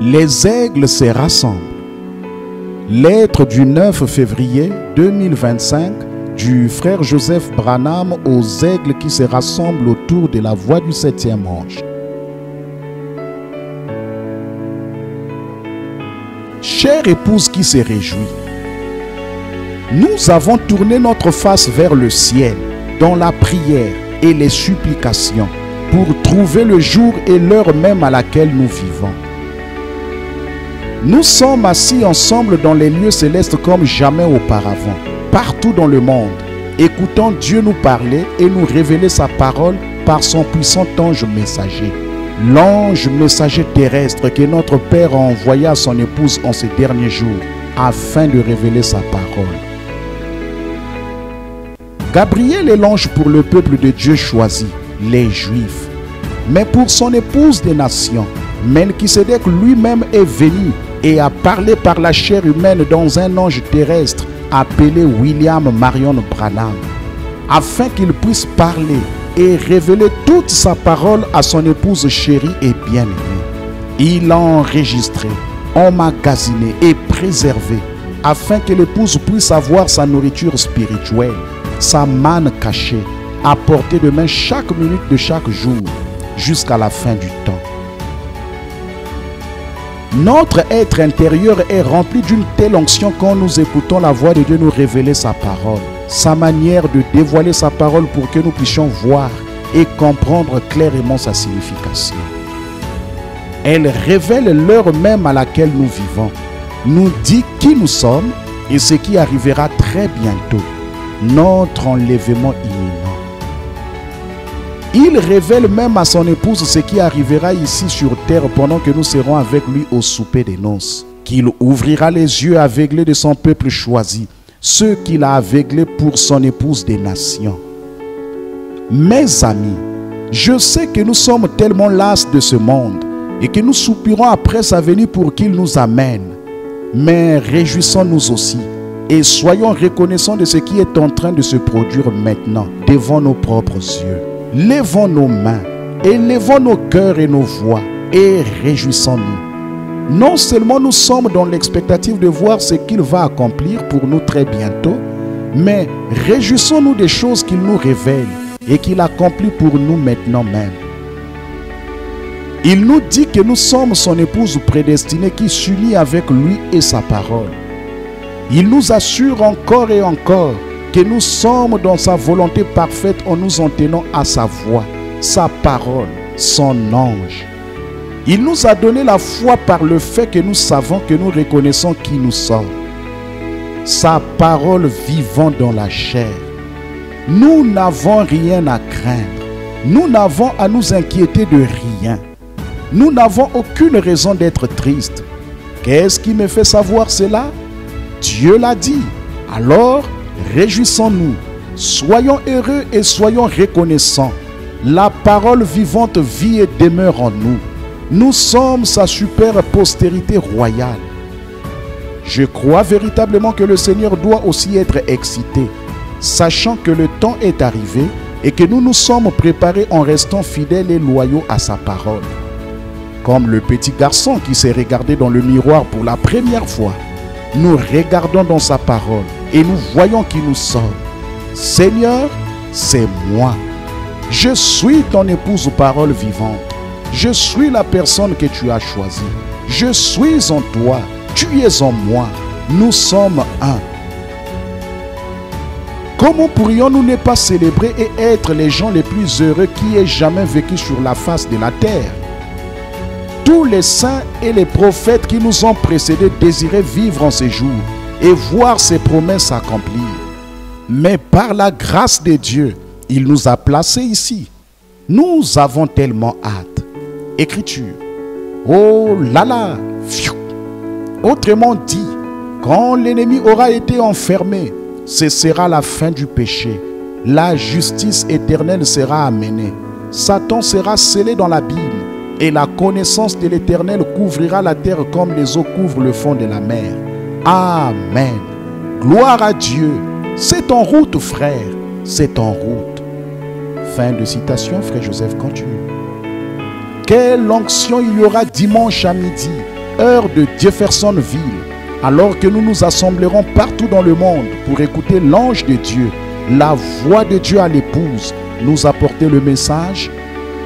Les aigles se rassemblent. Lettre du 9 février 2025 du frère Joseph Branham aux aigles qui se rassemblent autour de la voie du 7e ange. Chère épouse qui se réjouit, nous avons tourné notre face vers le ciel dans la prière et les supplications pour trouver le jour et l'heure même à laquelle nous vivons. Nous sommes assis ensemble dans les lieux célestes comme jamais auparavant, partout dans le monde, écoutant Dieu nous parler et nous révéler sa parole par son puissant ange messager. L'ange messager terrestre que notre Père a envoyé à son épouse en ces derniers jours afin de révéler sa parole. Gabriel est l'ange pour le peuple de Dieu choisi, les Juifs. Mais pour son épouse des nations, Melchisédek lui-même est venu et a parlé par la chair humaine dans un ange terrestre appelé William Marion Branham, afin qu'il puisse parler et révéler toute sa parole à son épouse chérie et bien-aimée. Il l'a enregistré, emmagasiné et préservé, afin que l'épouse puisse avoir sa nourriture spirituelle, sa manne cachée, à portée de main chaque minute de chaque jour, jusqu'à la fin du temps. Notre être intérieur est rempli d'une telle onction quand nous écoutons la voix de Dieu nous révéler sa parole, sa manière de dévoiler sa parole pour que nous puissions voir et comprendre clairement sa signification. Elle révèle l'heure même à laquelle nous vivons, nous dit qui nous sommes et ce qui arrivera très bientôt, notre enlèvement imminent. Il révèle même à son épouse ce qui arrivera ici sur terre pendant que nous serons avec lui au souper des noces. Qu'il ouvrira les yeux aveuglés de son peuple choisi, ceux qu'il a aveuglés pour son épouse des nations. Mes amis, je sais que nous sommes tellement las de ce monde et que nous soupirons après sa venue pour qu'il nous amène. Mais réjouissons-nous aussi et soyons reconnaissants de ce qui est en train de se produire maintenant devant nos propres yeux. Lèvons nos mains, élevons nos cœurs et nos voix et réjouissons-nous. Non seulement nous sommes dans l'expectative de voir ce qu'il va accomplir pour nous très bientôt, mais réjouissons-nous des choses qu'il nous révèle et qu'il accomplit pour nous maintenant même. Il nous dit que nous sommes son épouse prédestinée qui s'unit avec lui et sa parole. Il nous assure encore et encore que nous sommes dans sa volonté parfaite en nous en tenant à sa voix, sa parole, son ange. Il nous a donné la foi par le fait que nous savons que nous reconnaissons qui nous sommes. Sa parole vivant dans la chair. Nous n'avons rien à craindre. Nous n'avons à nous inquiéter de rien. Nous n'avons aucune raison d'être tristes. Qu'est-ce qui me fait savoir cela? Dieu l'a dit. Alors, réjouissons-nous, soyons heureux et soyons reconnaissants. La parole vivante vit et demeure en nous. Nous sommes sa super postérité royale. Je crois véritablement que le Seigneur doit aussi être excité, sachant que le temps est arrivé et que nous nous sommes préparés en restant fidèles et loyaux à sa parole. Comme le petit garçon qui s'est regardé dans le miroir pour la première fois, nous regardons dans sa parole et nous voyons qui nous sommes. Seigneur, c'est moi. Je suis ton épouse parole vivante. Je suis la personne que tu as choisie. Je suis en toi. Tu es en moi. Nous sommes un. Comment pourrions-nous ne pas célébrer et être les gens les plus heureux qui aient jamais vécu sur la face de la terre? Tous les saints et les prophètes qui nous ont précédés désiraient vivre en ces jours et voir ses promesses s'accomplir. Mais par la grâce de Dieu, il nous a placés ici. Nous avons tellement hâte. Écriture. Oh là là. Autrement dit, quand l'ennemi aura été enfermé, ce sera la fin du péché. La justice éternelle sera amenée. Satan sera scellé dans l'abîme. Et la connaissance de l'Éternel couvrira la terre comme les eaux couvrent le fond de la mer. Amen. Gloire à Dieu. C'est en route, frère. C'est en route. Fin de citation, frère Joseph continue. Quelle onction il y aura dimanche à midi, heure de Jeffersonville, alors que nous nous assemblerons partout dans le monde pour écouter l'ange de Dieu, la voix de Dieu à l'épouse, nous apporter le message,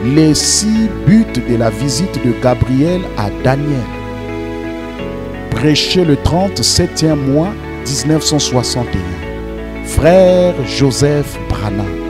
les 6 buts de la visite de Gabriel à Daniel. Prêché le 37e mois 1961. Frère Joseph Branham.